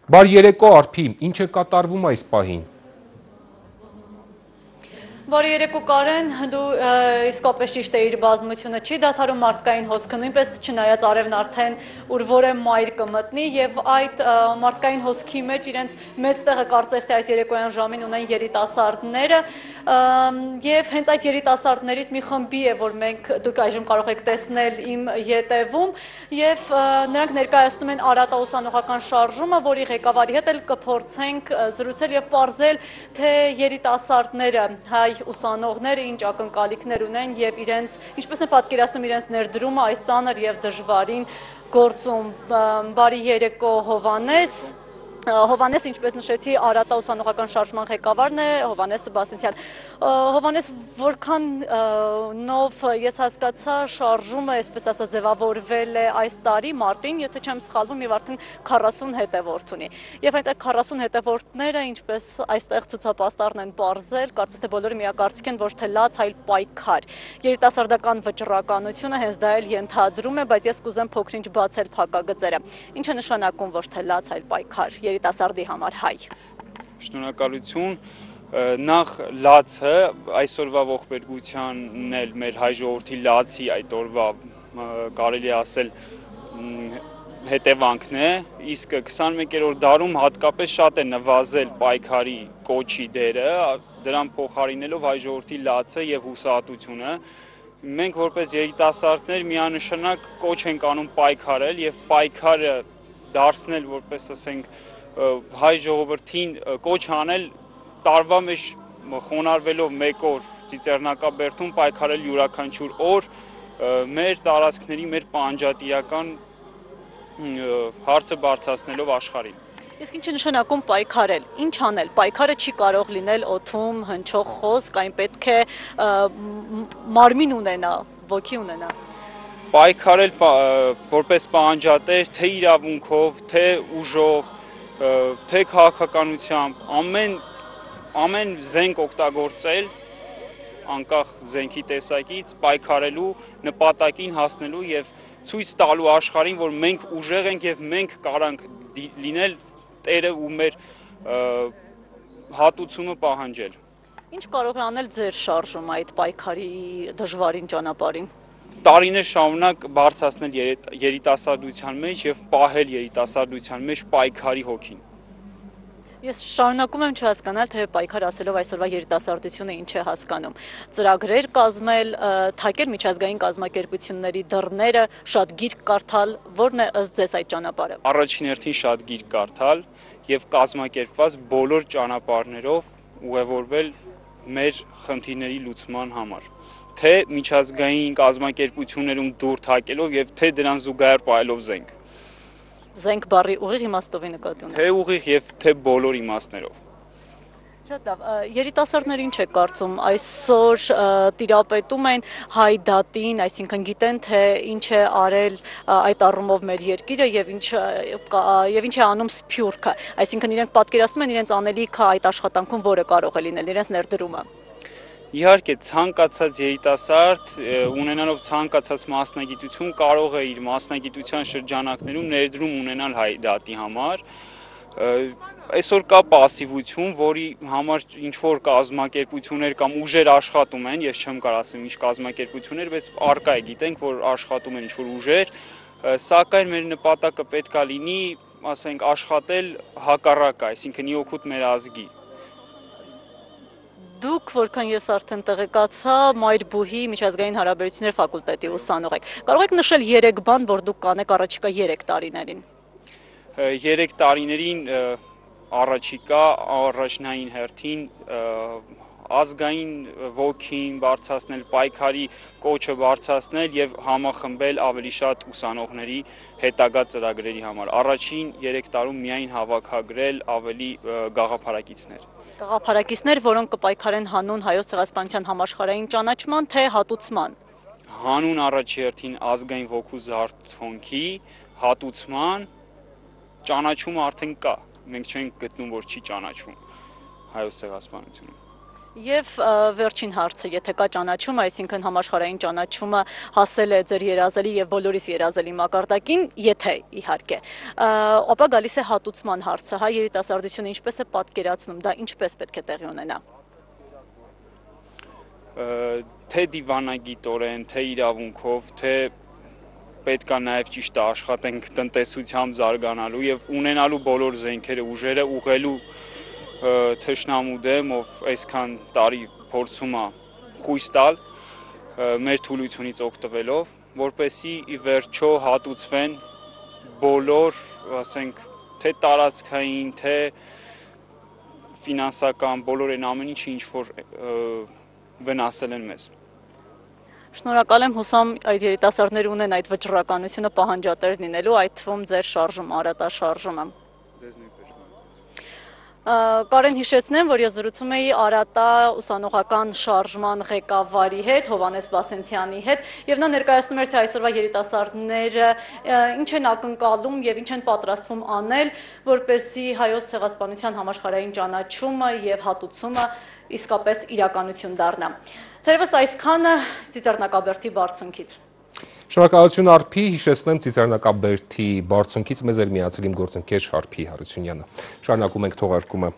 Բար երեկո Արփի, ինչ է կատարվում այս պահին։ Բարի երեկո Կարեն, դու իսկապես ճիշտ էիր, բազմությունը չի դադարում, մարդկային հոսքը նույնպես չնայած արևն արդեն ուր-որ է մայր կմտնի եւ այդ մարդկային հոսքի մեջ իրենց մեծ տեղը կարծես թե այս երեկոյան ժամին ունեն երիտասարդները եւ հենց այդ երիտասարդներից մի խմբի է, որ դուք այժմ կարող եք տեսնել իմ ետևում եւ նրանք ներկայացնում են Արատա ուսանողական շարժումը, որի ղեկավարի հետ էլ կփորձենք զրուցել եւ պարզել, թե երիտասարդները հայ ուսանողները ինչ ակնկալիքներ ունեն եւ իրենց ինչպես են պատկերացնում իրենց ներդրումը այս ծանր եւ դժվարին գործում։ Բարի երեկո Հովանես։ Հովանես, ինչպես նշեցի, Արատա ուսանողական շարժման ղեկավարն է, Հովանես Սեբաստիան։ Հովանես, որքան նով ես հասկացա, շարժումը, այսպես ասած, ձևավորվել է այս տարի մարտին, եթե չեմ սխալվում, եւ արդեն 40 հետևորդ ունի։ Եվ հենց այդ 40 հետևորդները, ինչպես այստեղ ցուցապաստառն են պարզել, կարծես թե բոլորը միակարծիք են, ոչ թե լաց, այլ պայքար։ Երիտասարդական վճռականությունը հենց դա էլ ենթադրում է, բայց ես կուզեմ փոքր-ինչ բացել փակագծերը։ Ինչ է նշանակում ոչ թե լաց, այլ պայքար երիտասարդի համար հայ։ Շնորհակալություն։ Նախ լացը այսօրվա ողբերգությանն էլ մեր հայ ժողովրդի լացի այդ օրվա կարելի ասել հետևանքն է, իսկ 21-րդ դարում հատկապես շատ է նվազել պայքարի կոչի դերը, դրան փոխարինելով հայ ժողովրդի լացը եւ հուսահատությունը։ Մենք որպես երիտասարդներ միանշանակ կոչ ենք անում պայքարել եւ պայքարը դարձնել որպես ասենք հայ ժողովրդին կոչ անել տարվա մեջ խոնարհվելով մեկ օր ծիծեռնակաբերդում պայքարել յուրաքանչյուր օր մեր տարածքների մեր պահանջատիրական հարցը բարձրացնելով աշխարհին։ Իսկ ինչ է նշանակում պայքարել, ինչ անել, պայքարը չի կարող լինել օդում հնչող խոսք, այն պետք է մարմին ունենա, ոգի ունենա։ Պայքարել որպես պահանջատեր, թե իրավունքով, թե ուժով, թե քաղաքականությամբ, ամեն զենք օգտագործել, անկախ զենքի տեսակից, պայքարելու նպատակին հասնելու եւ ցույց տալու աշխարհին, որ մենք ուժեղ ենք եւ մենք կարանք լինել տերը ու մեր հատուցումը պահանջել։ Ինչ կարող է անել ձեր շարժումը այդ պայքարի դժվարին ճանապարհին։ Տարիներ շարունակ բարձրացնել երիտասարդության մեջ եւ պահել երիտասարդության մեջ պայքարի հոգին։ Ես շարունակում եմ չհասկանալ, թե պայքար ասելով այսօրվա երիտասարդությունը ինչ է հասկանում։ Ծրագրեր կազմել, թակել միջազգային կազմակերպությունների դռները, շատ գիրք կարդալ, որն է ըստ ձեզ այդ ճանապարհը։ Առաջին հերթին շատ գիրք կարդալ եւ կազմակերպված բոլոր ճանապարհներով ուղևորվել մեր խնդիրների լուծման համար։ Թե միջազգային կազմակերպություններում դուր թակելով եւ թե դրան զուգահեռ պահելով զենք։ Զենք բառի ուղիղ իմաստով է նկատի ունեմ։ Թե ուղիղ եւ թե բոլոր իմաստներով։ Շատ լավ, երիտասարդները ինչ է կարծում, այսօր տիրապետում են հայ դատին, այսինքն գիտեն, թե ինչ է արել այդ առումով մեր երկիրը եւ ինչ է անում Սփյուռքը, այսինքն իրենք պատկերացնում են իրենց անելիքը այդ աշխատանքում, որը կարող է լինել, իրենց ներդրումը։ Իհարկե, ցանկացած երիտասարդ ունենալով ցանկացած մասնագիտություն կարող է իր մասնագիտության շրջանակներում ներդրում ունենալ հայ դատի համար։ Այսօր կա պասիվություն, որի համար ինչ-որ կազմակերպություններ կամ ուժեր աշխատում են, ես չեմ կարող ասեմ ինչ կազմակերպություններ, բայց առկա է, գիտենք, որ աշխատում են ինչ-որ ուժեր, սակայն մեր նպատակը պետք է լինի, ասենք, աշխատել հակառակը, այսինքն ի օգուտ մեր ազգի։ Դուք, որքան ես արդեն տեղեկացա, Մայրբուհի միջազգային հարաբերություններ ֆակուլտետի ուսանող եք։ Կարող եք նշել 3 բան, որ դուք կանեք առաջիկա 3 տարիներին։ 3 տարիներին առաջիկա առաջնային հերթին ազգային ոգին բարձրացնել, պայքարի կոչը բարձրացնել եւ համախմբել ավելի շատ ուսանողների հետագա ծրագրերի համար։ Առաջին 3 տարում միայն հավաքագրել ավելի գաղափարակիցներ։ Գաղափարակիցներ, որոնք կպայքարեն հանուն հայոց ցեղասպանության համաշխարհային ճանաչման, թե հատուցման։ Հանուն առաջի հերթին ազգային ոգու զարթոնքի, հատուցման, ճանաչումը արդեն կա։ Մենք չենք գտնում, որ չի ճանաչվում հայոց ցեղասպանությունը։ Եվ վերջին հարցը, եթե կա ճանաչում, այսինքն համաշխարհային ճանաչումը հասել է ձեր երազելի եւ բոլորիս երազելի մակարդակին, եթե իհարկե, ապա գալիս է հատուցման հարցը, հա, երիտասարդությունը ինչպես է պատկերացնում, դա ինչպես պետք է տեղի ունենա։ Թե դիվանագիտորեն, թե իրավունքով, թե պետք է նաև ճիշտ աշխատենք տնտեսությամբ զարգանալու եւ ունենալու բոլոր զենքերը, ուժերը ուղղելու թշնամու դեմ, ով այսքան տարի փորձում է խույս տալ մեր թուլությունից օգտվելով, որպեսզի ի վերջո հատուցվեն բոլոր, ասենք, թե տարածքային, թե ֆինանսական, բոլոր այն ամեն ինչը, ինչ որ վնասել են մեզ։ Շնորհակալ եմ, հուսամ այդ երիտասարդները ունեն այդ վճռականությունը պահանջատեր լինելու, այդ թվում ձեր շարժում, Արատաշարժումը։ Ձեզ նույնպես։ Կարեն հիշեցնեմ, որ ես զրուցում էի Արատա ուսանողական շարժման ղեկավարի հետ, Հովհաննես Բասենցյանի հետ, եւ նա ներկայացնում էր, թե այսօրվա երիտասարդները ինչ են ակնկալում եւ ինչ են պատրաստվում անել, որպեսզի հայոց ցեղասպանության համաշխարհային ճանաչումը եւ հատուցումը իսկապես իրականություն դառնա։ Թերևս այսքանը Ծիծեռնակաբերդի բարձունքից։ Շնորհակալություն Արփի, հիշեցնեմ Ծիծեռնակաբերդի բարձունքից մեզ էլ միացել իմ գործընկեր Արփի Հարությունյանը։ Շարունակում ենք թողարկումը։